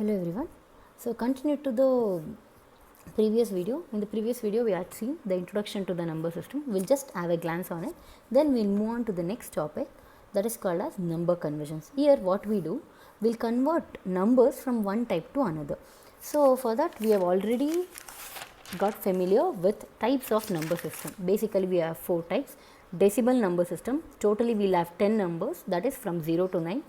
Hello everyone. So continue to the previous video. In the previous video we had seen the introduction to the number system. We'll just have a glance on it. Then we'll move on to the next topic, that is called as number conversions. Here what we do, we'll convert numbers from one type to another. So for that we have already got familiar with types of number system. Basically we have 4 types. Decimal number system, totally we'll have 10 numbers, that is from 0 to 9.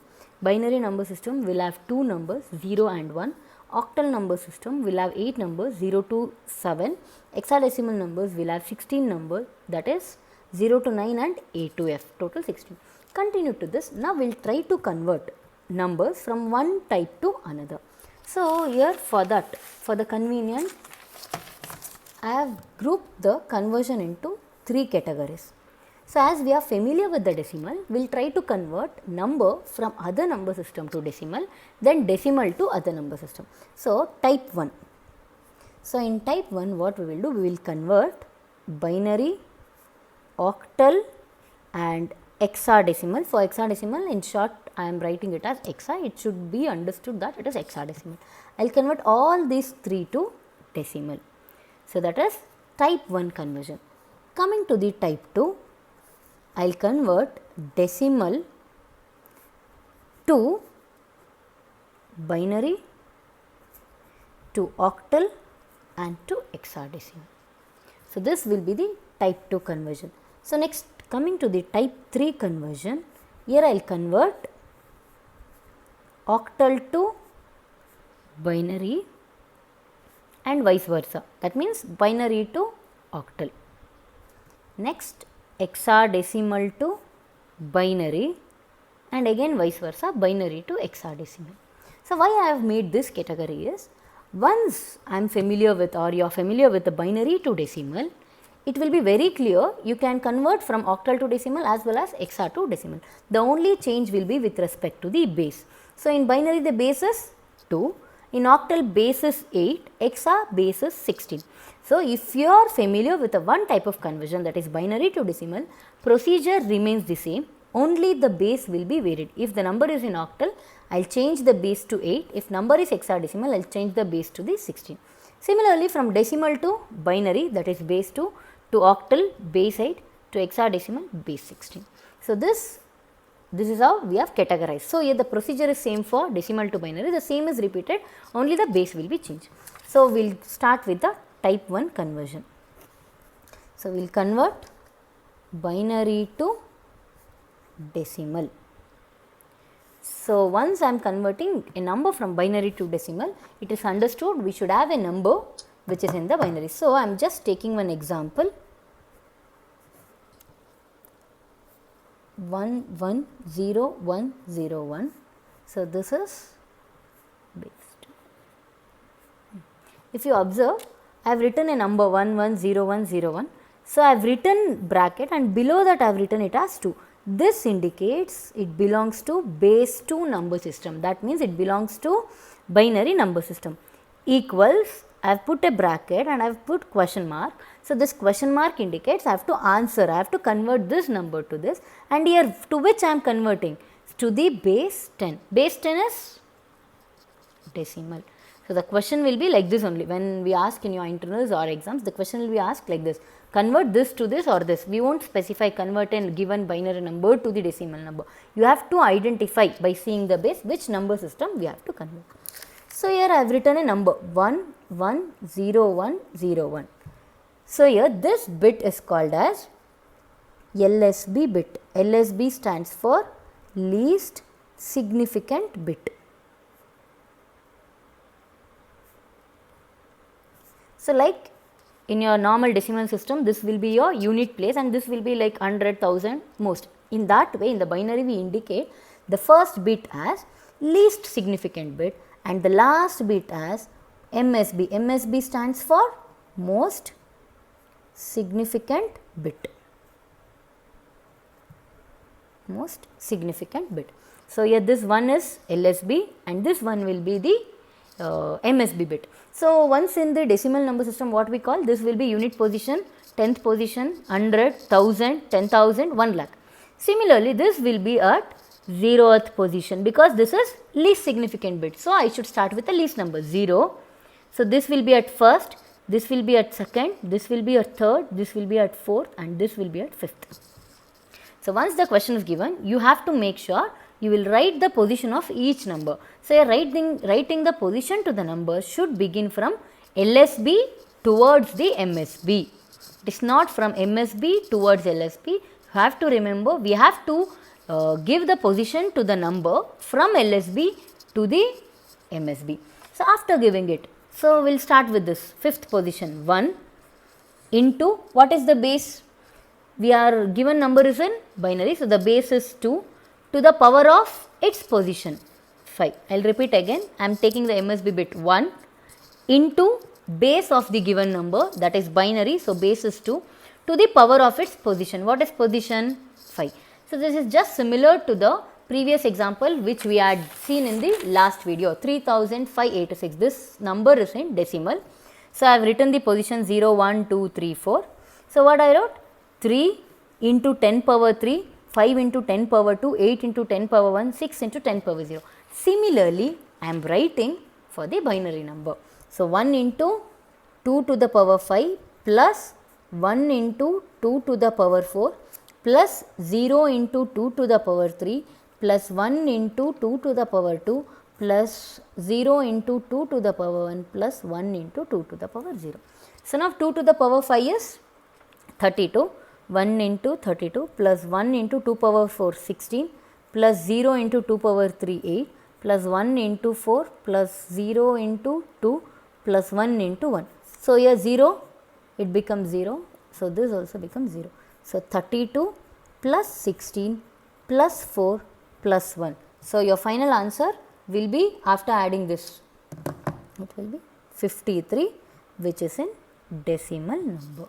Binary number system will have 2 numbers, 0 and 1. Octal number system will have 8 numbers, 0 to 7. Hexadecimal numbers will have 16 numbers, that is 0 to 9 and A to F, total 16. Continue to this. Now we will try to convert numbers from one type to another. So here for that, for the convenience, I have grouped the conversion into 3 categories. So as we are familiar with the decimal, we will try to convert number from other number system to decimal, then decimal to other number system. So type 1. So in type 1 what we will do, we will convert binary, octal and hexadecimal. For hexadecimal, in short I am writing it as hexa, it should be understood that it is hexadecimal. I will convert all these 3 to decimal. So that is type 1 conversion. Coming to the type 2, I will convert decimal to binary, to octal and to hexadecimal. So this will be the type 2 conversion. So next, coming to the type 3 conversion, here I will convert octal to binary and vice versa, that means binary to octal. Next, hexadecimal to binary and again vice versa, binary to hexadecimal. So why I have made this category is, once I am familiar with or you are familiar with the binary to decimal, it will be very clear you can convert from octal to decimal as well as hexa to decimal. The only change will be with respect to the base. So in binary the base is 2, in octal base is 8, hexa base is 16. So if you are familiar with the one type of conversion, that is binary to decimal, procedure remains the same, only the base will be varied. If the number is in octal, I will change the base to 8, if number is hexadecimal, I will change the base to the 16. Similarly, from decimal to binary, that is base 2, to octal base 8, to hexadecimal base 16. So this is how we have categorized. So here the procedure is same for decimal to binary, the same is repeated, only the base will be changed. So we will start with the type 1 conversion. So we will convert binary to decimal. So once I am converting a number from binary to decimal, it is understood we should have a number which is in the binary. So I am just taking one example, 110101. So this is base 2. If you observe, I have written a number 110101. So I have written bracket and below that I have written it as 2. This indicates it belongs to base 2 number system. That means it belongs to binary number system. Equals, I have put a bracket and I have put question mark. So this question mark indicates I have to answer, I have to convert this number to this, and here to which I am converting? To the base 10. Base 10 is decimal. So the question will be like this only. When we ask in your internals or exams, the question will be asked like this: convert this to this or this. We won't specify convert a given binary number to the decimal number. You have to identify by seeing the base which number system we have to convert. So here I have written a number 110101. So here this bit is called as LSB bit. LSB stands for least significant bit. So like in your normal decimal system, this will be your unit place and this will be like 100,000 most. In that way, in the binary we indicate the first bit as least significant bit and the last bit as MSB. MSB stands for most significant bit. Most significant bit. So here this one is LSB and this one will be the MSB bit. So once in the decimal number system, what we call this will be unit position, 10th position, 100, 1000, 10,000, 1 lakh. Similarly, this will be at 0th position, because this is least significant bit. So, I should start with the least number 0. So, this will be at first, this will be at second, this will be at third, this will be at fourth, and this will be at fifth. So, once the question is given, you have to make sure you will write the position of each number. So, your writing the position to the number should begin from LSB towards the MSB. It is not from MSB towards LSB. You have to remember, we have to give the position to the number from LSB to the MSB. So, after giving it, so we will start with this fifth position 1 into what is the base? We are given number is in binary. So, the base is 2 to the power of its position 5. I will repeat again. I am taking the MSB bit 1 into base of the given number, that is binary. So, base is 2 to the power of its position. What is position? 5. So, this is just similar to the previous example which we had seen in the last video, 3586. This number is in decimal. So, I have written the position 0, 1, 2, 3, 4. So, what I wrote? 3 into 10 power 3, 5 into 10 power 2, 8 into 10 power 1, 6 into 10 power 0. Similarly, I am writing for the binary number. So, 1 into 2 to the power 5 plus 1 into 2 to the power 4 plus 0 into 2 to the power 3 plus 1 into 2 to the power 2 plus 0 into 2 to the power 1 plus 1 into 2 to the power 0. So, now 2 to the power 5 is 32, 1 into 32 plus 1 into 2 power 4 16 plus 0 into 2 power 3 8 plus 1 into 4 plus 0 into 2 plus 1 into 1. So, here 0, it becomes 0. So, this also becomes 0. So, 32 plus 16 plus 4 plus 1. So, your final answer will be after adding this, it will be 53, which is in decimal number.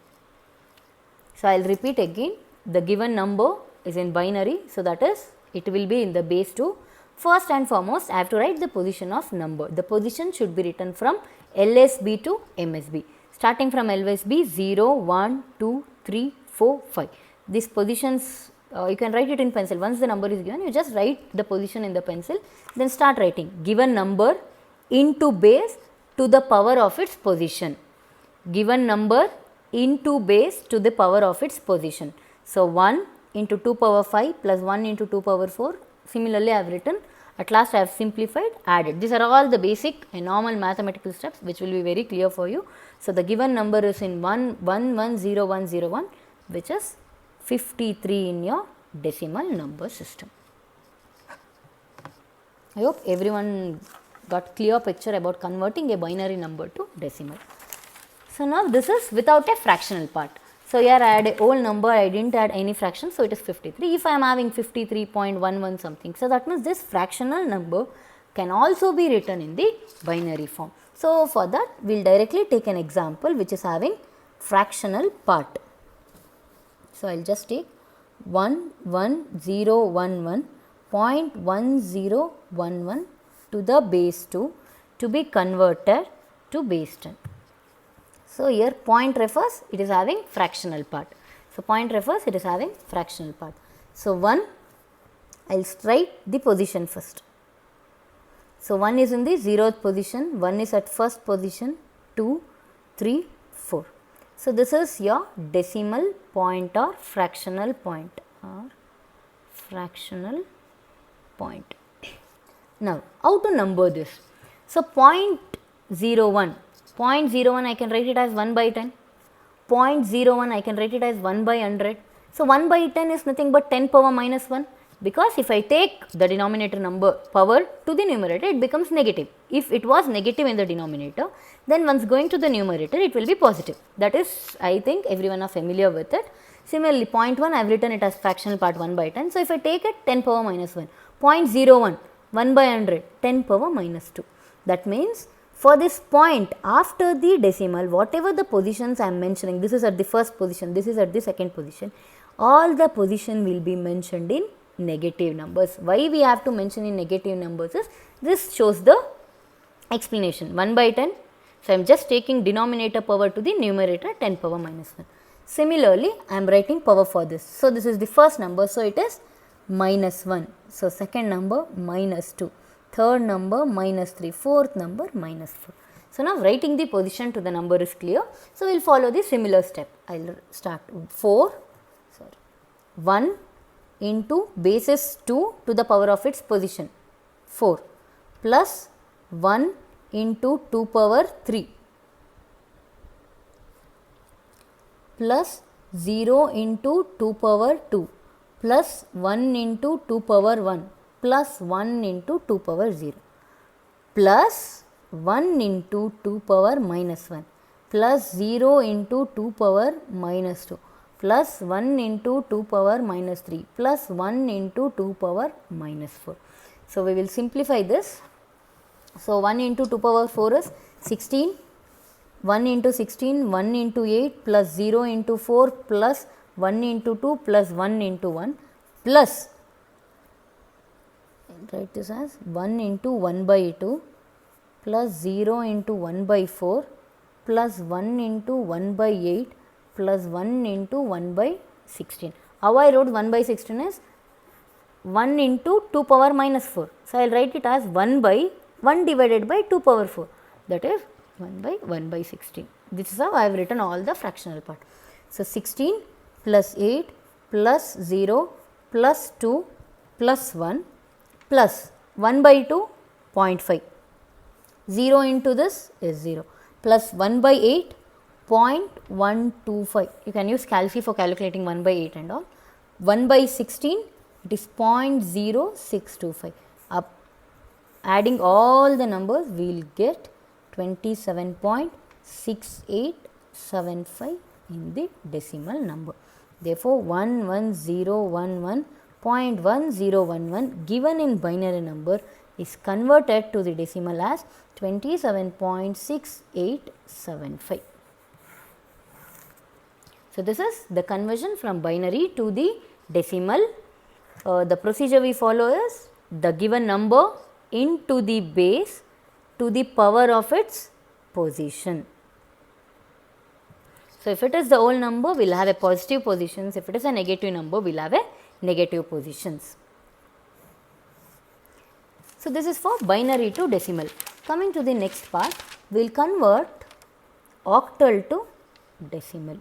So, I will repeat again, the given number is in binary. So, that is it will be in the base 2. First and foremost, I have to write the position of number. The position should be written from LSB to MSB. Starting from LSB 0, 1, 2, 3, 4, 5. These positions you can write it in pencil. Once the number is given, you just write the position in the pencil, then start writing given number into base to the power of its position. Given number into base to the power of its position. So, 1 into 2 power 5 plus 1 into 2 power 4. Similarly, I have written, at last I have simplified, added. These are all the basic and normal mathematical steps which will be very clear for you. So, the given number is in 110101, which is 53 in your decimal number system. I hope everyone got clear picture about converting a binary number to decimal. So, now this is without a fractional part. So, here I had a whole number, I did not add any fraction, so it is 53. If I am having 53.11 something, so that means this fractional number can also be written in the binary form. So, for that we will directly take an example which is having fractional part. So, I will just take 11011.1011 to the base 2 to be converted to base 10. So, here point refers it is having fractional part. So, point refers it is having fractional part. So, 1 I will write the position first. So, 1 is in the 0th position, 1 is at first position, 2, 3, 4. So, this is your decimal point or fractional point Now, how to number this? So, 0.01 I can write it as 1 by 10, 0.01 I can write it as 1 by 100. So, 1 by 10 is nothing but 10 power minus 1, because if I take the denominator number power to the numerator, it becomes negative. If it was negative in the denominator, then once going to the numerator, it will be positive. That is, I think everyone are familiar with it. Similarly, 0.1 I have written it as fractional part 1 by 10. So, if I take it 10 power minus 1, 0.01 1 by 100, 10 power minus 2. That means, for this point after the decimal, whatever the positions I am mentioning, this is at the first position, this is at the second position, all the position will be mentioned in negative numbers. Why we have to mention in negative numbers is, this shows the explanation 1 by 10. So, I am just taking denominator power to the numerator 10 power minus 1. Similarly, I am writing power for this. So, this is the first number. So, it is minus 1. So, second number minus 2, third number minus 3, fourth number minus 4. So, now writing the position to the number is clear. So, we will follow the similar step. I will start 1 into basis 2 to the power of its position 4 plus 1 into 2 power 3 plus 0 into 2 power 2 plus 1 into 2 power 1 plus 1 into 2 power 0 plus 1 into 2 power minus 1 plus 0 into 2 power minus 2 plus 1 into 2 power minus 3 plus 1 into 2 power minus 4. So, we will simplify this. So, 1 into 2 power 4 is 16, 1 into 16, 1 into 8 plus 0 into 4 plus 1 into 2 plus 1 into 1 plus, write this as 1 into 1 by 2 plus 0 into 1 by 4 plus 1 into 1 by 8 plus 1 into 1 by 16. How I wrote 1 by 16 is 1 into 2 power minus 4. So, I will write it as 1 by 1 divided by 2 power 4, that is 1 by 16. This is how I have written all the fractional part. So, 16 plus 8 plus 0 plus 2 plus 1 plus 1 by 2 0.5, 0 into this is 0 plus 1 by 8 0.125. You can use Calci for calculating 1 by 8 and all. 1 by 16 it is 0.0625. Adding all the numbers we will get 27.6875 in the decimal number. Therefore, 11011.1011 given in binary number is converted to the decimal as 27.6875. So, this is the conversion from binary to the decimal. The procedure we follow is the given number into the base to the power of its position. So, if it is the whole number, we will have a positive positions. If it is a negative number, we will have a negative positions. So, this is for binary to decimal. Coming to the next part, we will convert octal to decimal.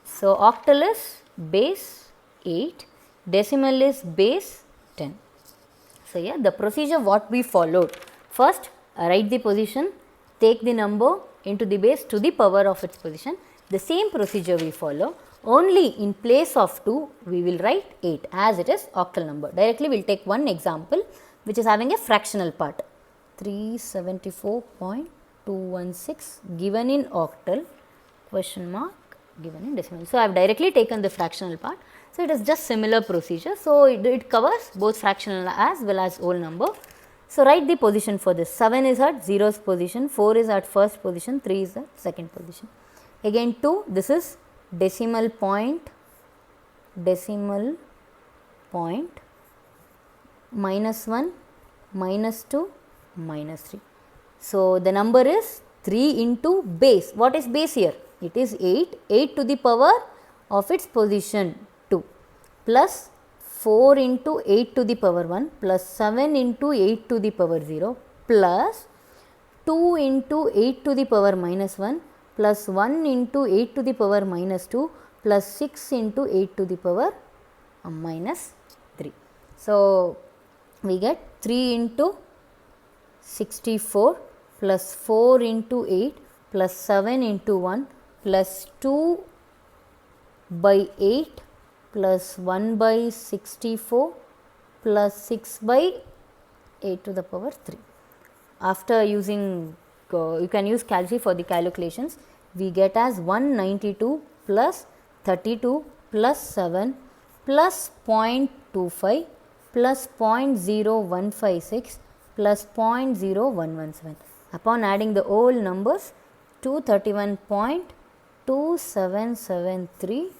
So, octal is base 8, decimal is base 10. So, yeah, the procedure what we followed. First, write the position, take the number into the base to the power of its position. The same procedure we follow, only in place of 2 we will write 8 as it is octal number. Directly we will take one example which is having a fractional part, 374.216 given in octal, question mark given in decimal. So, I have directly taken the fractional part. So, it is just similar procedure. So, it covers both fractional as well as whole number. So, write the position for this. 7 is at 0th position, 4 is at first position, 3 is at second position. Again 2, this is decimal point, minus 1, minus 2, minus 3. So, the number is 3 into base. What is base here? It is 8, 8 to the power of its position 2 plus 4 into 8 to the power 1 plus 7 into 8 to the power 0 plus 2 into 8 to the power minus 1 plus 1 into 8 to the power minus 2 plus 6 into 8 to the power minus 3. So, we get 3 into 64 plus 4 into 8 plus 7 into 1 plus 2 by 8 plus 1 by 64 plus 6 by 8 to the power 3. After using, you can use Calci for the calculations, we get as 192 plus 32 plus 7 plus 0.25 plus 0.0156 plus 0.0117. Upon adding the whole numbers, 231.2773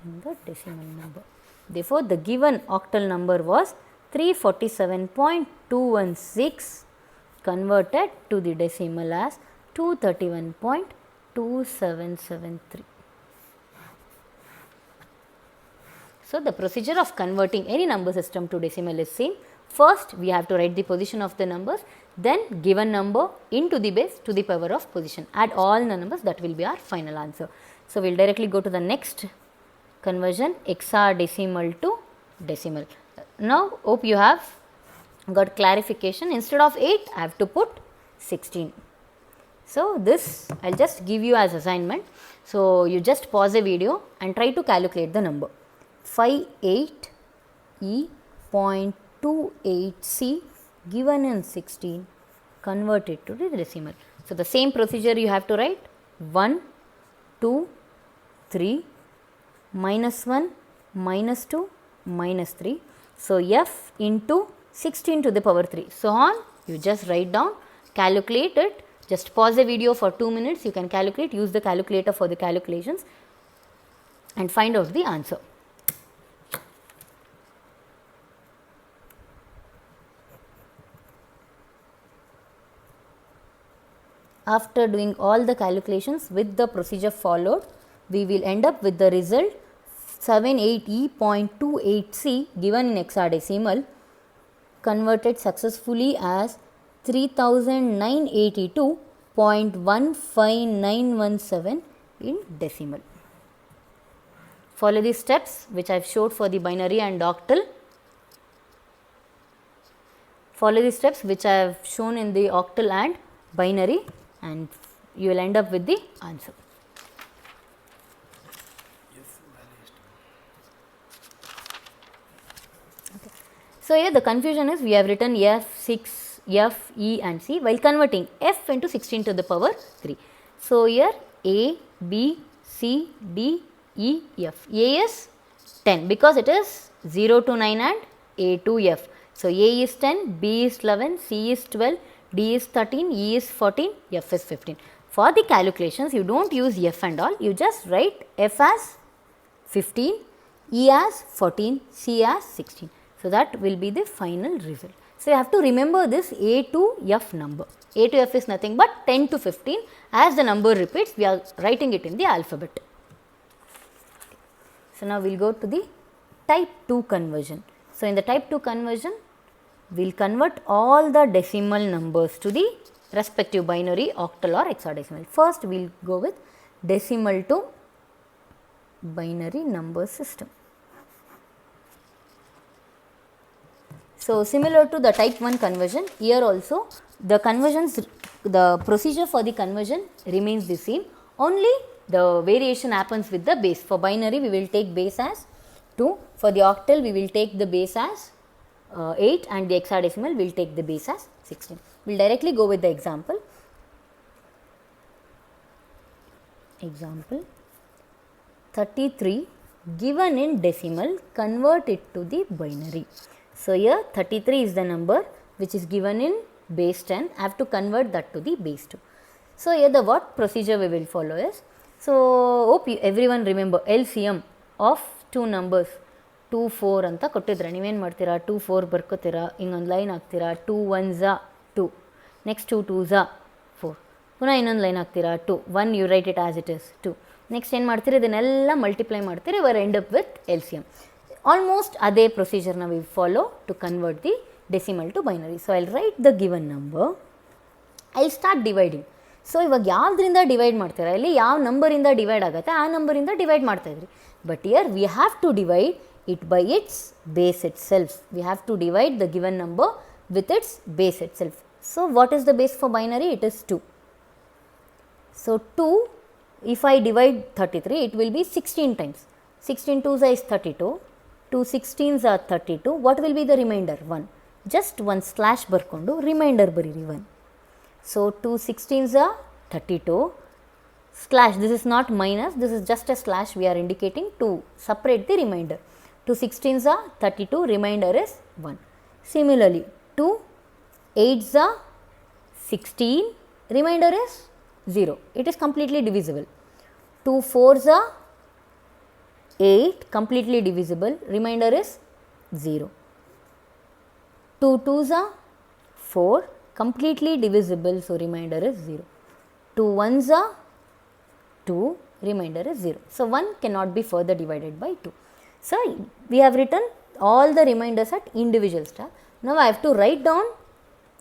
in the decimal number. Therefore, the given octal number was 347.216 converted to the decimal as 231.2773. So, the procedure of converting any number system to decimal is same. First, we have to write the position of the numbers, then given number into the base to the power of position. Add all the numbers, that will be our final answer. So, we will directly go to the next conversion, hexadecimal to decimal. Now, hope you have got clarification. Instead of 8, I have to put 16. So, this I will just give you as assignment. So, you just pause the video and try to calculate the number. 58E.28C given in 16, converted to the decimal. So, the same procedure you have to write 1, 2, 3, minus 1, minus 2, minus 3. So, F into 16 to the power 3. So, on you just write down, calculate it, just pause the video for 2 minutes, you can calculate, use the calculator for the calculations and find out the answer. After doing all the calculations with the procedure followed, we will end up with the result 78E.28C given in hexadecimal, converted successfully as 300982.15917 in decimal. Follow the steps which I have showed for the binary and octal. Follow the steps which I have shown in the octal and binary, and you will end up with the answer. Okay. So, here the confusion is we have written F6, F, E and C while converting F into 16 to the power 3. So, here A, B, C, D, E, F. A is 10 because it is 0 to 9 and A to F. So, A is 10, B is 11, C is 12, D is 13, E is 14, F is 15. For the calculations, you do not use F and all, you just write F as 15, E as 14, C as 16. So, that will be the final result. So, you have to remember this A to F number. A to F is nothing but 10 to 15. As the number repeats, we are writing it in the alphabet. So, now we will go to the type 2 conversion. So, in the type 2 conversion, we will convert all the decimal numbers to the respective binary, octal or hexadecimal. First, we will go with decimal to binary number system. So, similar to the type 1 conversion, here also the procedure for the conversion remains the same, only the variation happens with the base. For binary, we will take base as 2, for the octal, we will take the base as 8 and the hexadecimal will take the base as 16. We will directly go with the example. Example 33 given in decimal, convert it to the binary. So, here 33 is the number which is given in base 10, I have to convert that to the base 2. So, here the what procedure we will follow is, so hope everyone remember LCM of two numbers 2 4 ಅಂತ ಕೊಟ್ಟಿದ್ರೆ ನೀವೇನು ಮಾಡ್ತೀರಾ 2 4 ಬರ್ಕೋತೀರಾ, ಹಿಂಗೊಂದು line ಹಾಕ್ತೀರಾ 2 1s 2, next 2 2s 4, ಪುನಃ ಇನ್ನೊಂದು line ಹಾಕ್ತೀರಾ 2 1 you write it as it is 2, next ಏನು ಮಾಡ್ತೀರಿ ಇದನ್ನೆಲ್ಲ ಮಲ್ಟಿಪ್ಲೈ ಮಾಡ್ತೀರಿ, you are end up with LCM. Almost ಅದೇ ಪ್ರೊಸೀಜರ್ನ we follow to convert the decimal to binary. So I will write the given number, I will start dividing. So ಇವಾಗ ಯಾವುದರಿಂದ divide ಮಾಡ್ತೀರಾ, ಇಲ್ಲಿ ಯಾವ ನಂಬರಿಂದ ಡಿವೈಡ್ ಆಗುತ್ತೆ ಆ ನಂಬರಿಂದ ಡಿವೈಡ್ ಮಾಡ್ತಾಯಿದ್ರಿ. But here we have to divide it by its base itself. We have to divide the given number with its base itself. So, what is the base for binary? It is 2. So, 2, if I divide 33, it will be 16 times. 16 2s is 32, 2 16s are 32. What will be the remainder? 1. Just one slash barkondu remainder bariri 1. So, 2 16s are 32 slash, this is not minus, this is just a slash we are indicating to separate the remainder. 2 16s are 32, remainder is 1. Similarly, 2 8s are 16, remainder is 0. It is completely divisible. 2 4s are 8, completely divisible, remainder is 0. 2 2s are 4, completely divisible, so remainder is 0. 2 1s are 2, remainder is 0. So, 1 cannot be further divided by 2. So we have written all the reminders at individual step. Now I have to write down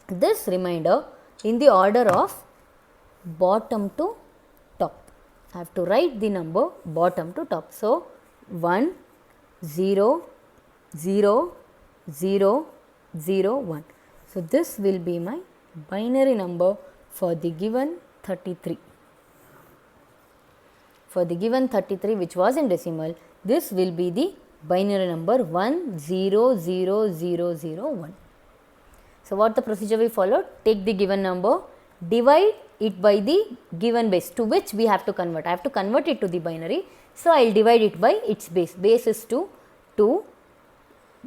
this remainder in the order of bottom to top. I have to write the number bottom to top. So 1, 0, 0, 0, 0, 1. So this will be my binary number for the given 33. For the given 33 which was in decimal, this will be the binary number 1, 0, 0, 0, 0, 1. So what the procedure we followed? Take the given number, divide it by the given base to which we have to convert. I have to convert it to the binary. So I will divide it by its base. Base is 2.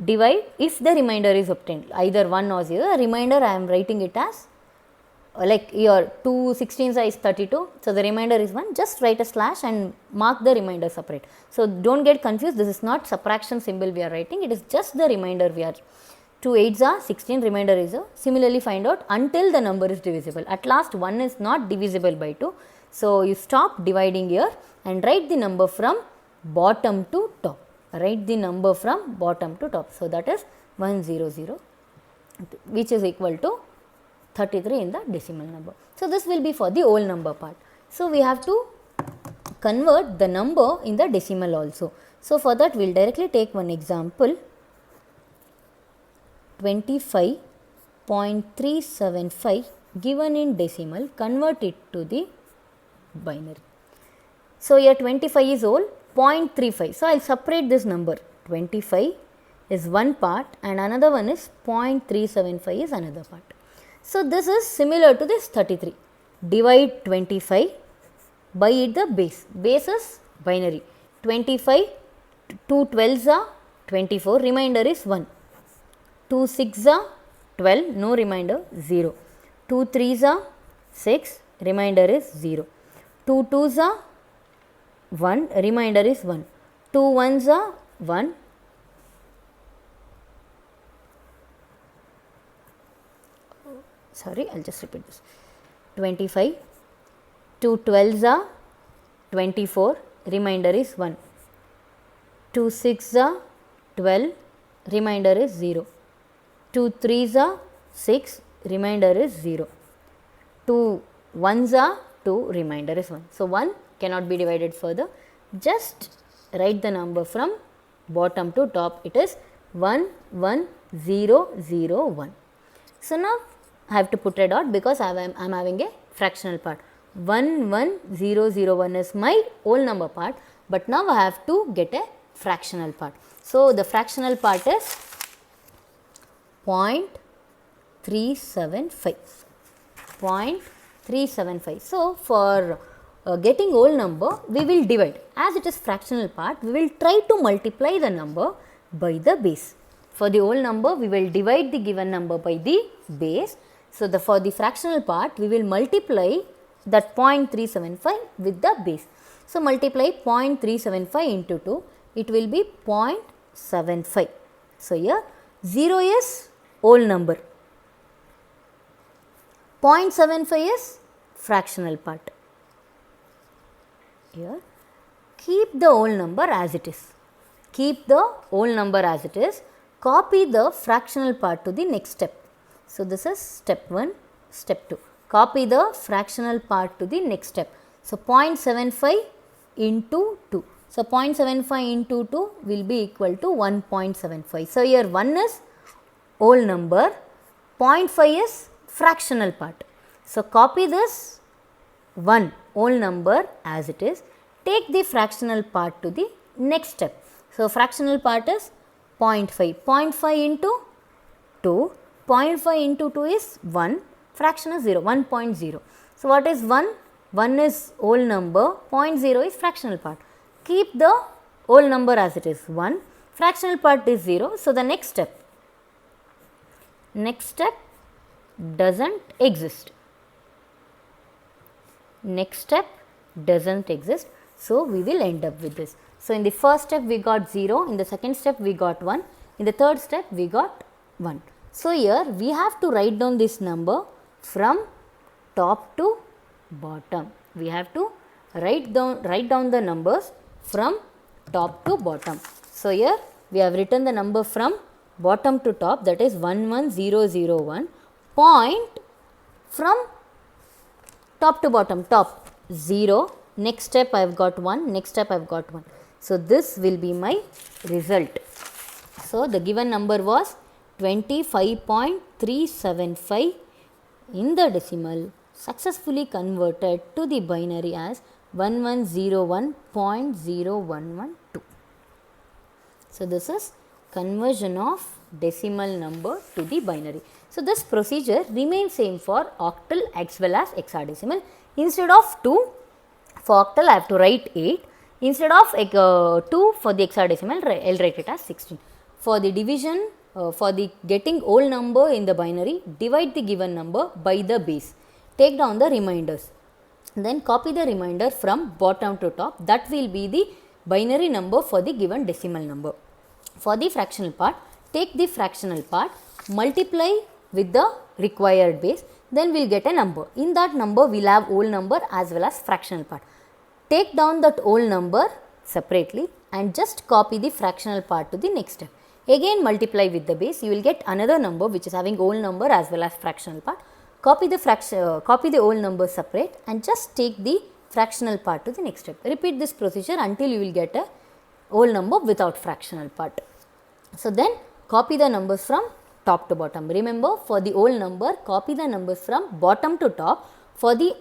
Divide if the remainder is obtained, either 1 or 0. Remainder I am writing it as like your 2 16s is 32. So the remainder is 1. Just write a slash and mark the remainder separate. So don't get confused. This is not subtraction symbol we are writing. It is just the remainder we are. 2 8s are 16. Remainder is 0. Similarly find out until the number is divisible. At last 1 is not divisible by 2. So you stop dividing here and write the number from bottom to top. Write the number from bottom to top. So that is 100, which is equal to 33 in the decimal number. So this will be for the whole number part. So we have to convert the number in the decimal also. So for that we will directly take one example. 25.375 given in decimal, convert it to the binary. So here 25 is whole, 0.35. So I will separate this number. 25 is one part and another one is 0.375 is another part. So this is similar to this 33. Divide 25 by the base. Base is binary. 25, 2 12s are 24, remainder is 1. 2 6s are 12, no remainder, 0. 2 3s are 6, remainder is 0. 2 2s are 1, remainder is 1. 2 1s are 1. Sorry, I will just repeat this. 25, 2 12s are 24, remainder is 1. 2 6s are 12, remainder is 0. 2 3s are 6, remainder is 0. 2 1s are 2, remainder is 1. So 1 cannot be divided further. Just write the number from bottom to top. It is 1 1 0 0 1. So now I have to put a dot because I am having a fractional part. 1 1 0 0 1 is my whole number part, but now I have to get a fractional part. So the fractional part is 0.375. 0.375. So for getting whole number, we will divide. As it is fractional part, we will try to multiply the number by the base. For the whole number, we will divide the given number by the base. So for the fractional part, we will multiply that 0.375 with the base. So multiply 0.375 into 2, it will be 0.75. So here 0 is whole number, 0.75 is fractional part. Here keep the whole number as it is. Keep the whole number as it is. Copy the fractional part to the next step. So this is step 1, step 2. Copy the fractional part to the next step. So 0.75 into 2. So 0.75 into 2 will be equal to 1.75. So here 1 is whole number, 0.5 is fractional part. So copy this 1 whole number as it is. Take the fractional part to the next step. So fractional part is 0.5. 0.5 into 2. 0.5 into 2 is 1. Fraction is 0. 1.0. So what is 1? 1 is whole number. 0.0 is fractional part. Keep the whole number as it is 1. Fractional part is 0. So the next step doesn't exist. Next step doesn't exist. So we will end up with this. So in the first step we got 0, in the second step we got 1, in the third step we got 1. So here we have to write down this number from top to bottom. We have to write down the numbers from top to bottom. So So here we have written the number from bottom to top, that is 11001. Point from top to bottom, top 0, next step I have got 1, next step I have got 1. So this will be my result. So the given number was 25.375 in the decimal, successfully converted to the binary as 1101.0112. So this is conversion of decimal number to the binary. So this procedure remains same for octal as well as hexadecimal. Instead of 2 for octal I have to write 8. Instead of 2 for the hexadecimal I will write it as 16. For the division, for the getting whole number in the binary, divide the given number by the base. Take down the reminders. Then copy the remainder from bottom to top. That will be the binary number for the given decimal number. For the fractional part, take the fractional part, multiply with the required base, then we will get a number. In that number, we will have whole number as well as fractional part. Take down that whole number separately and just copy the fractional part to the next step. Again multiply with the base, you will get another number which is having whole number as well as fractional part. Copy the whole number separate and just take the fractional part to the next step. Repeat this procedure until you will get a whole number without fractional part. So then copy the numbers from top to bottom. Remember, for the whole number, copy the numbers from bottom to top. For the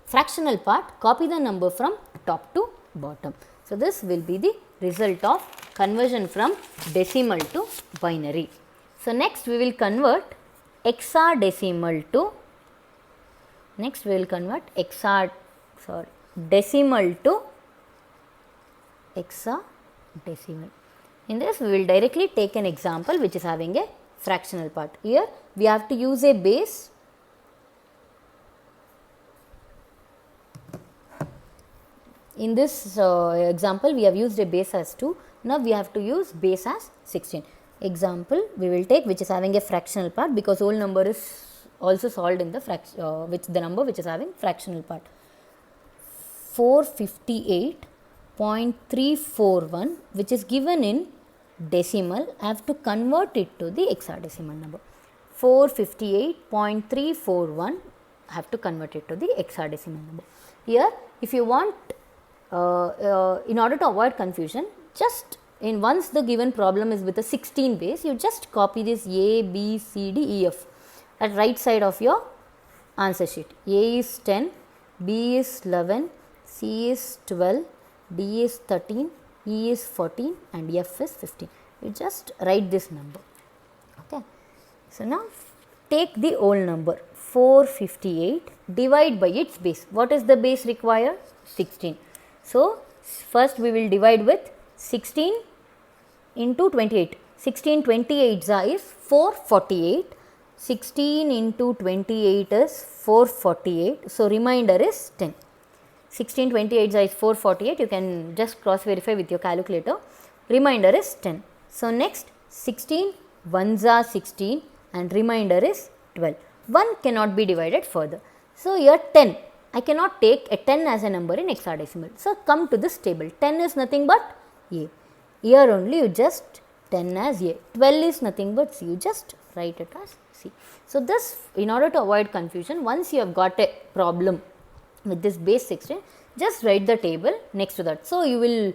fractional part, copy the number from top to bottom. So this will be the result of conversion from decimal to binary. So next we will convert hexadecimal to decimal to hexadecimal. In this we will directly take an example which is having a fractional part. Here we have to use a base. In this example we have used a base as 2. Now we have to use base as 16. Example we will take which is having a fractional part, because whole number is also solved in the the number which is having fractional part. 458.341 which is given in decimal, I have to convert it to the hexadecimal number. 458.341 I have to convert it to the hexadecimal number. Here if you want, in order to avoid confusion, just once the given problem is with a 16 base, you just copy this A, B, C, D, E, F at right side of your answer sheet. A is 10, B is 11, C is 12, D is 13, E is 14 and F is 15. You just write this number. Okay. So now take the whole number 458, divide by its base. What is the base required? 16. So first we will divide with 16 into 28. 16 28 is 448. 16 into 28 is 448. So remainder is 10. 16 28 is 448. You can just cross verify with your calculator. Remainder is 10. So next 16 1s are 16 and remainder is 12. 1 cannot be divided further. So here 10. I cannot take a 10 as a number in hexadecimal. So come to this table. 10 is nothing but A. Here only you just 10 as A. 12 is nothing but C. You just write it as C. So this, in order to avoid confusion, once you have got a problem with this base 16, just write the table next to that. So you will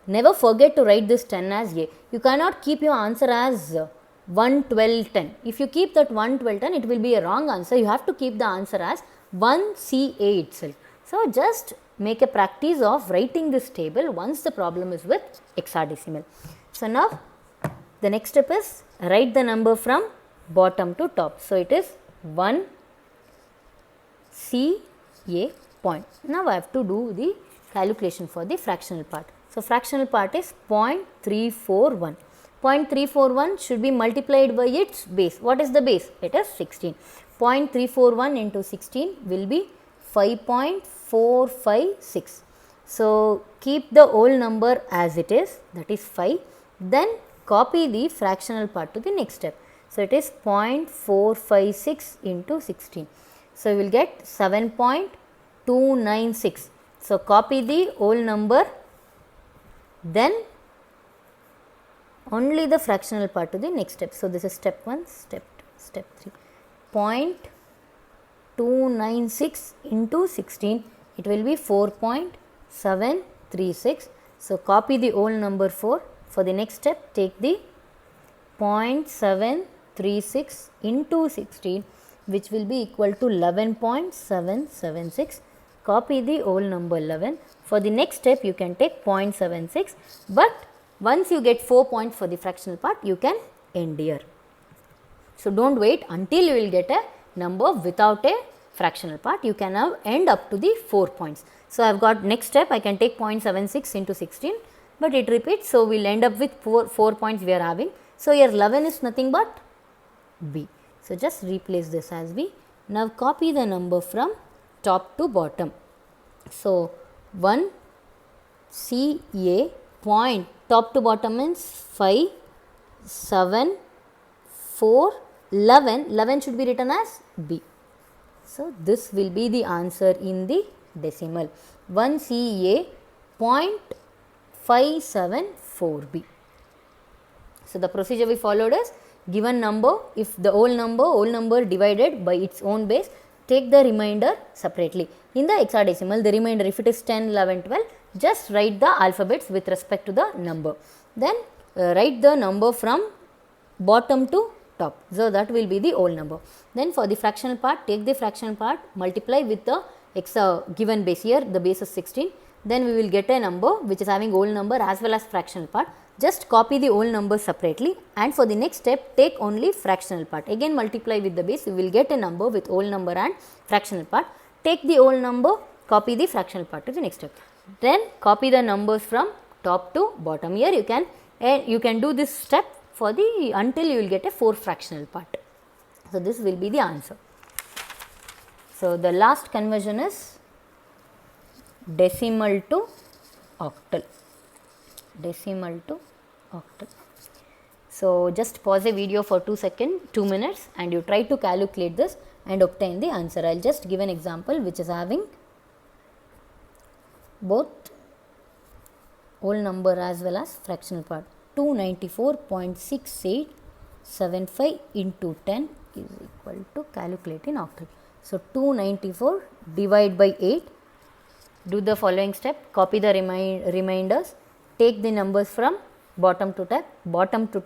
never forget to write this 10 as A. You cannot keep your answer as 1 12 10. If you keep that 1 12 10, it will be a wrong answer. You have to keep the answer as 1 C A itself. So just make a practice of writing this table once the problem is with hexadecimal. So now the next step is write the number from bottom to top. So it is 1 C A point. Now I have to do the calculation for the fractional part. So fractional part is 0.341. 0.341 should be multiplied by its base. What is the base? It is 16. 0.341 into 16 will be 5.456. So keep the whole number as it is, that is 5. Then copy the fractional part to the next step. So it is 0.456 into 16. So you will get 7.296. So copy the whole number, then only the fractional part to the next step. So, this is step 1, step 2, step 3. 0.296 into 16, it will be 4.736. So, copy the old number 4. For the next step, take the 0.736 into 16, which will be equal to 11.776. Copy the old number 11. For the next step, you can take 0.76, but once you get 4 points for the fractional part, you can end here. So, do not wait until you will get a number without a fractional part. You can now end up to the 4 points. So, I have got next step, I can take 0.76 into 16, but it repeats. So, we will end up with 4 points we are having. So, here 11 is nothing but B. So, just replace this as B. Now, copy the number from top to bottom. So, 1 C A point top to bottom means 5, 7, 4, 11. 11 should be written as B. So, this will be the answer in the decimal. 1 C A point 574 B. So, the procedure we followed is given number, if the whole number divided by its own base, take the remainder separately. In the hexadecimal, the remainder, if it is 10, 11, 12, just write the alphabets with respect to the number. Then write the number from bottom to top. So, that will be the whole number. Then for the fractional part, take the fractional part, multiply with the given base. Here the base is 16. Then we will get a number which is having whole number as well as fractional part. Just copy the whole number separately, and for the next step, take only fractional part. Again multiply with the base, you will get a number with whole number and fractional part. Take the whole number, copy the fractional part to the next step. Then copy the numbers from top to bottom. Here you can do this step for the until you will get a 4 fractional part. So, this will be the answer. So, the last conversion is decimal to octal. Decimal to octal. So, just pause the video for 2 minutes, and you try to calculate this and obtain the answer. I will just give an example which is having both whole number as well as fractional part. 294.6875 into 10 is equal to, calculate in octal. So, 294 divide by 8. Do the following step, copy the remainders, take the numbers from bottom to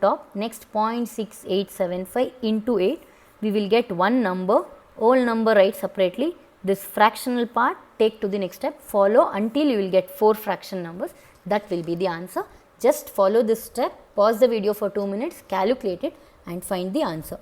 top, next 0.6875 into 8, we will get one number, whole number write separately, this fractional part take to the next step, follow until you will get 4 fraction numbers, that will be the answer. Just follow this step, pause the video for 2 minutes, calculate it and find the answer.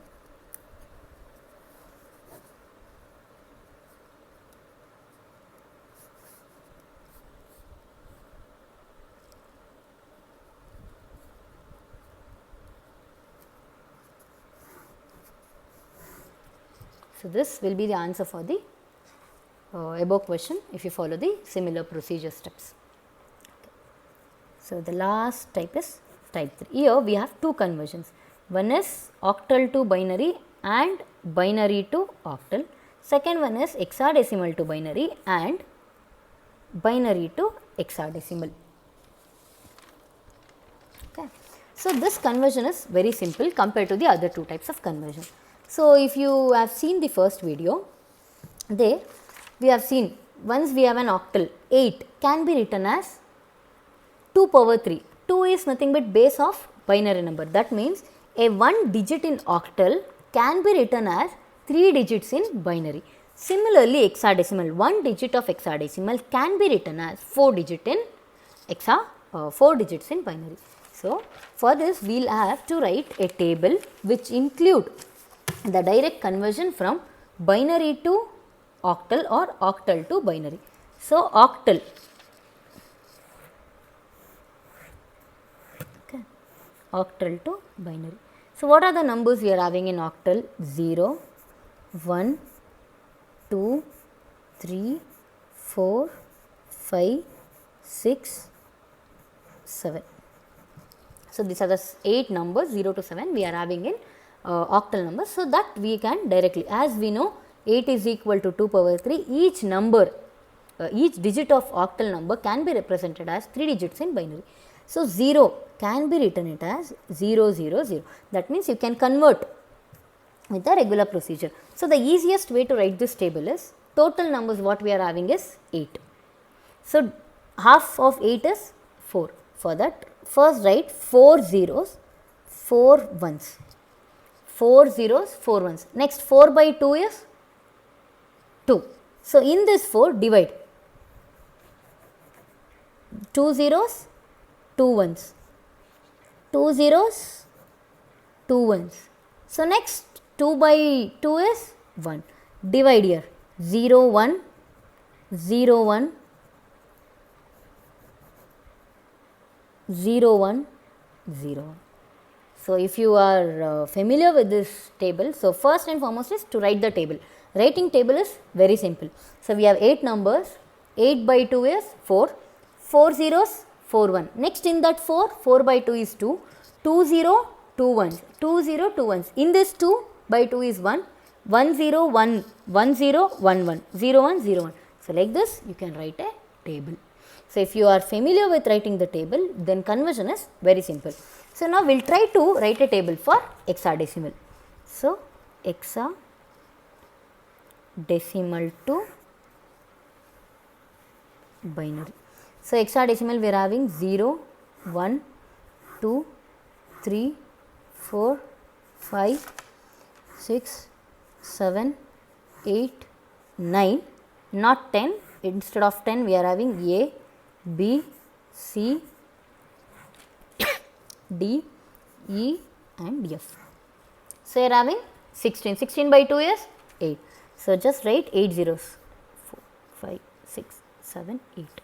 So, this will be the answer for the above question if you follow the similar procedure steps. Okay. So, the last type is type 3. Here we have 2 conversions. One is octal to binary and binary to octal. Second one is hexadecimal to binary and binary to hexadecimal. Okay. So, this conversion is very simple compared to the other 2 types of conversion. So, if you have seen the first video, there we have seen once we have an octal, 8 can be written as 2 power 3. 2 is nothing but base of binary number. That means a 1 digit in octal can be written as 3 digits in binary. Similarly, hexadecimal, 1 digit of hexadecimal can be written as 4 digits in binary. So, for this we will have to write a table which include the direct conversion from binary to octal or octal to binary. So, octal, okay, octal to binary. So, what are the numbers we are having in octal? 0, 1, 2, 3, 4, 5, 6, 7. So, these are the 8 numbers 0 to 7 we are having in octal numbers. So, that we can directly, as we know 8 is equal to 2 power 3, each number, each digit of octal number can be represented as 3 digits in binary. So 0 can be written it as 0 0 0. That means you can convert with the regular procedure. So the easiest way to write this table is total numbers what we are having is 8. So half of 8 is 4. For that first write 4 zeros, 4 ones. 4 zeros, 4 ones. Next 4 by 2 is 2. So in this 4 divide 2 zeros, 2 ones. 2 zeros, 2 ones. So next 2 by 2 is 1. Divide here 0 1 0 1 0 1 0 1. So if you are familiar with this table, so first and foremost is to write the table. Writing table is very simple. So we have 8 numbers, 8 by 2 is 4, 4 zeros, 4 1. Next in that 4, 4 by 2 is 2, 2 0, 2 1s, 2 0, 2 1s. In this 2 by 2 is 1, 1 0, 1, 1 0, 1 1, 0 1, 0 1. So like this you can write a table. So if you are familiar with writing the table, then conversion is very simple. So now we will try to write a table for hexadecimal. So hexadecimal to binary. So hexadecimal we are having 0, 1, 2, 3, 4, 5, 6, 7, 8, 9, not 10. Instead of 10 we are having A, B, C, D, E and F. So you are having 16. 16 by 2 is 8. So just write 8 zeros. 4, 5, 6, 7, 8.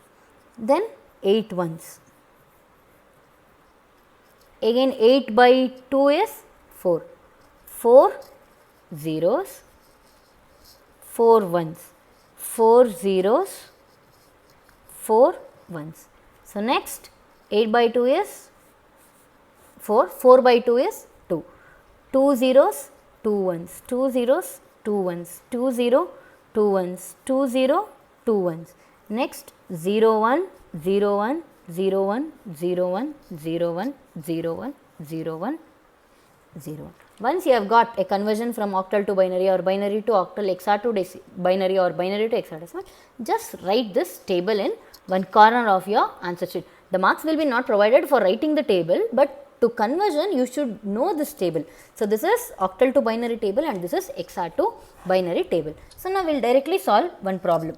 Then 8 ones. Again 8 by 2 is 4. 4 zeros, 4 ones. 4 zeros, 4 ones. So next 8 by 2 is 4, 4 by 2 is 2, 2 zeros, 2 ones, 2 zeros, 2 ones, 2 0, 2 ones, 2 0, 2 ones. Next 0 1, 0 1, 0 1, 0 1, 0 1, 0 1, 0 1, 0 1. Once you have got a conversion from octal to binary or binary to octal, hexa to binary or binary to hexadecimal, just write this table in one corner of your answer sheet. The marks will be not provided for writing the table, but to conversion you should know this table. So this is octal to binary table and this is hexa to binary table. So now we will directly solve one problem.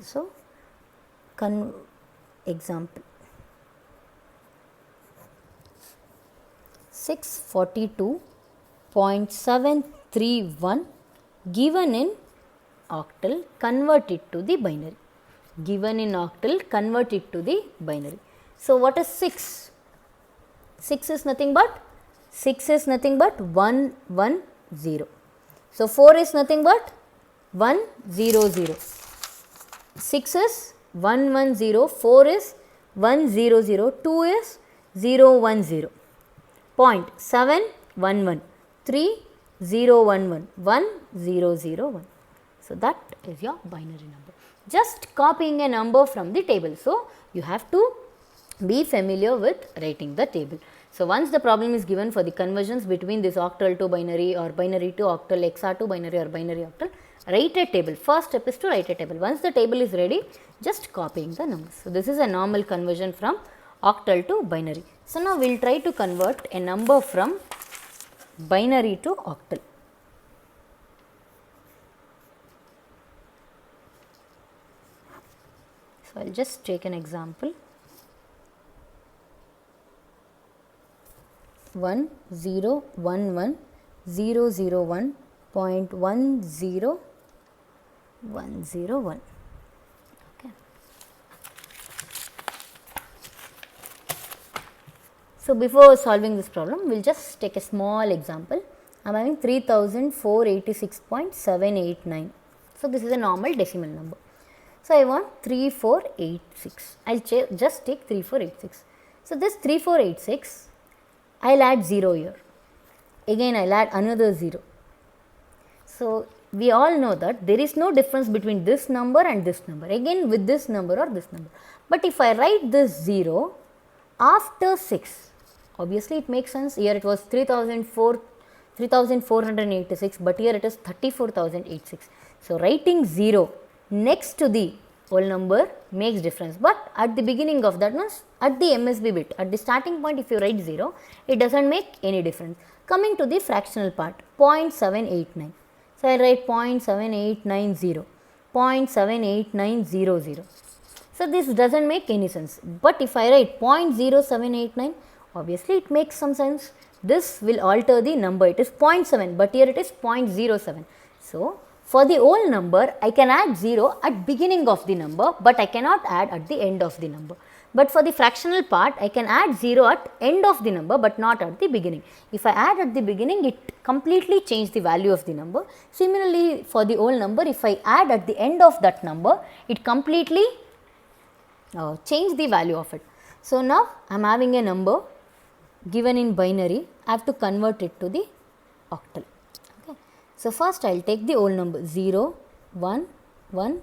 So example 642.731 given in octal, convert it to the binary. Given in octal, convert it to the binary. So what is 6? 6 is nothing but 1 1 0. So 4 is nothing but 1 0 0. 6 is 1 1 0, 4 is 1 0 0, 2 is 0 1 0. 0.711, 3 0 1 1, 1 0 0 1. So that is your binary number. Just copying a number from the table. So you have to be familiar with writing the table. So once the problem is given for the conversions between this octal to binary or binary to octal, hexa to binary or binary octal, write a table. First step is to write a table. Once the table is ready, just copying the numbers. So this is a normal conversion from octal to binary. So now we will try to convert a number from binary to octal. So I will just take an example. 1 0 1 1 0 0 1.10 101. Okay. So before solving this problem, we will just take a small example. I am having 3486.789. So this is a normal decimal number. So I want 3486. I will just take 3486. So this 3486, I will add 0 here. Again I will add another 0. So we all know that there is no difference between this number and this number, again with this number or this number. But if I write this 0, after 6. Obviously it makes sense, here it was 3486, but here it is 34,086. So writing 0 next to the whole number makes difference, but at the beginning of that means at the MSB bit, at the starting point, if you write 0, it doesn't make any difference. Coming to the fractional part, 0.789. So I write 0.7890, 0.78900. So this doesn't make any sense, but if I write 0.0789, obviously it makes some sense. This will alter the number, it is 0.7, but here it is 0.07. So for the whole number, I can add 0 at beginning of the number, but I cannot add at the end of the number. But for the fractional part, I can add 0 at end of the number, but not at the beginning. If I add at the beginning, it completely changes the value of the number. Similarly, for the whole number, if I add at the end of that number, it completely change the value of it. So now I am having a number given in binary, I have to convert it to the octal. Okay. So first I will take the whole number 0, 1, 1,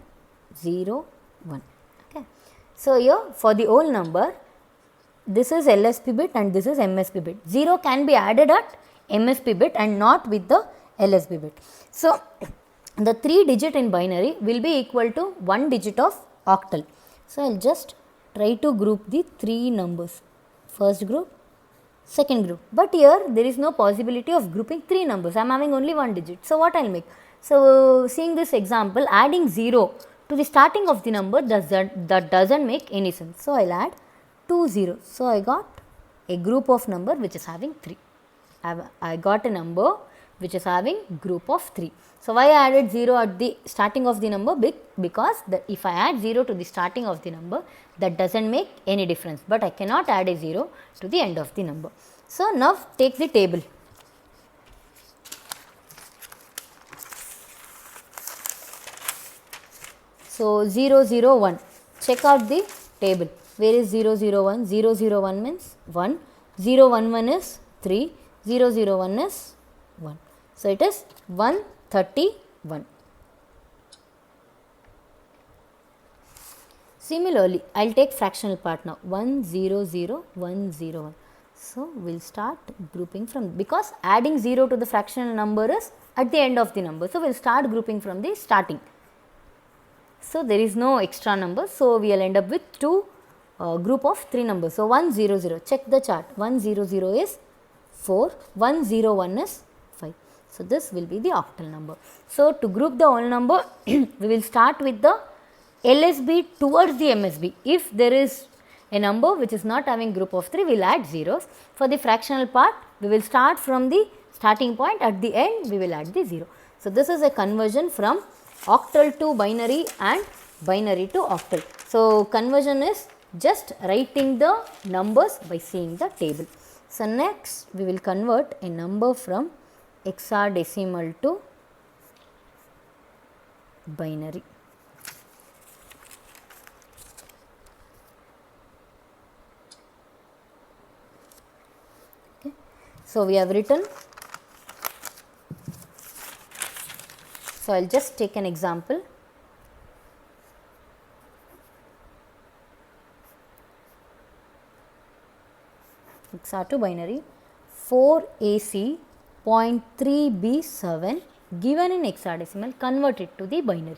0, 1. Okay. So here for the whole number, this is LSB bit and this is MSB bit. 0 can be added at MSB bit and not with the LSB bit. So the 3 digit in binary will be equal to 1 digit of octal. So I will just try to group the 3 numbers, first group, second group, but here there is no possibility of grouping 3 numbers, I am having only 1 digit. So what I will make? So seeing this example, adding 0 to the starting of the number that doesn't make any sense. So I will add 2 zeros. So I got a group of number which is having 3. I got a number which is having group of 3. So why I added 0 at the starting of the number? Because if I add 0 to the starting of the number, that doesn't make any difference, but I cannot add a 0 to the end of the number. So now take the table. So 001, check out the table. Where is 001? 001 means 1, 011 is 3, 001 is 1. So it is 131. Similarly, I will take fractional part now, 10101. So we will start grouping from, because adding 0 to the fractional number is at the end of the number. So we will start grouping from the starting. So there is no extra number. So we will end up with 2 group of 3 numbers. So 100, check the chart, 100 is 4, 101 is 5. So this will be the octal number. So to group the whole number, we will start with the LSB towards the MSB. If there is a number which is not having group of 3, we will add zeros. For the fractional part, we will start from the starting point, at the end we will add the 0. So this is a conversion from octal to binary and binary to octal. So conversion is just writing the numbers by seeing the table. So next we will convert a number from hexadecimal to binary. Okay. So we have written. So I will just take an example. Hexa to binary, 4AC 0.3B7 given in hexadecimal, convert it to the binary.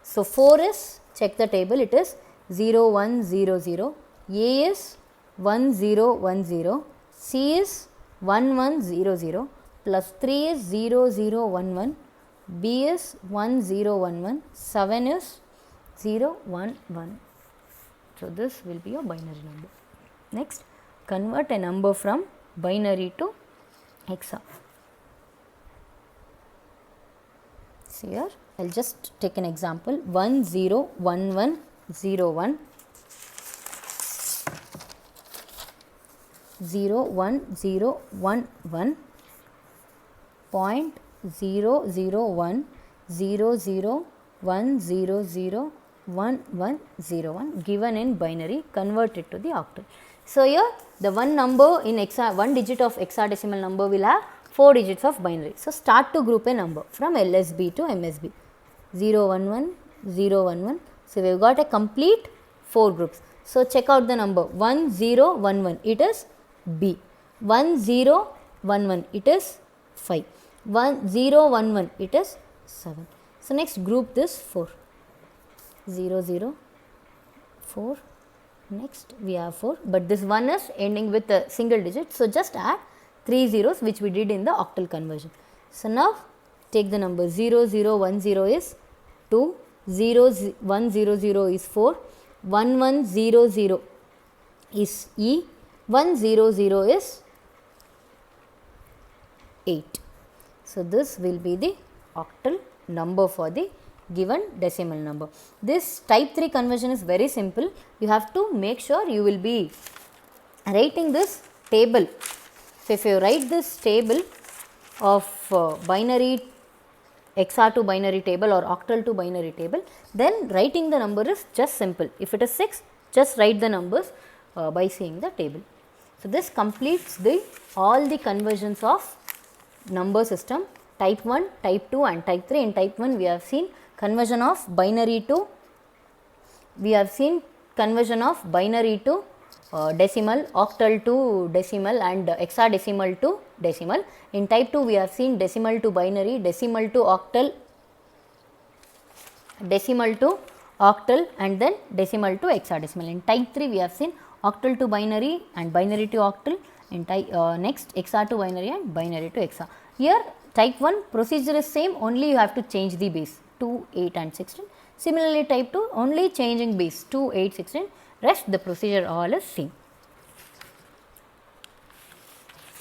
So 4 is, check the table, it is 0100, A is 1010, C is 1100, plus 3 is 0011, B is 1011, 7 is 011. So this will be a binary number. Next, convert a number from binary to hexa. So here I will just take an example, 101101, 01011, 0.001001001 given in binary, convert it to the octal. So here the one number in one digit of hexadecimal number will have 4 digits of binary. So start to group a number from LSB to MSB, 011, 011. So we have got a complete 4 groups. So check out the number 1011, it is B. 1011, it is 5. 1011, it is 7. So next group this 4. 0 0 4. Next we have 4, but this one is ending with a single digit. So just add 3 zeros which we did in the octal conversion. So now take the number 0 0 1 0 is 2, 0 1 0 0 is 4, 1 1 0 0 is E, 1 0 0 is 8. So this will be the octal number for the given decimal number. This type 3 conversion is very simple. You have to make sure you will be writing this table. So if you write this table of binary XR to binary table or octal to binary table, then writing the number is just simple. If it is 6, just write the numbers by seeing the table. So this completes the all the conversions of number system type 1, type 2 and type 3. In type 1 we have seen conversion of binary to decimal, octal to decimal and hexadecimal to decimal. In type 2 we have seen decimal to binary, decimal to octal and then decimal to hexadecimal. In type 3 we have seen octal to binary and binary to octal. In type next XR to binary and binary to XR. Here type 1 procedure is same, only you have to change the base 2, 8 and 16. Similarly type 2 only changing base 2, 8, 16, rest the procedure all is same.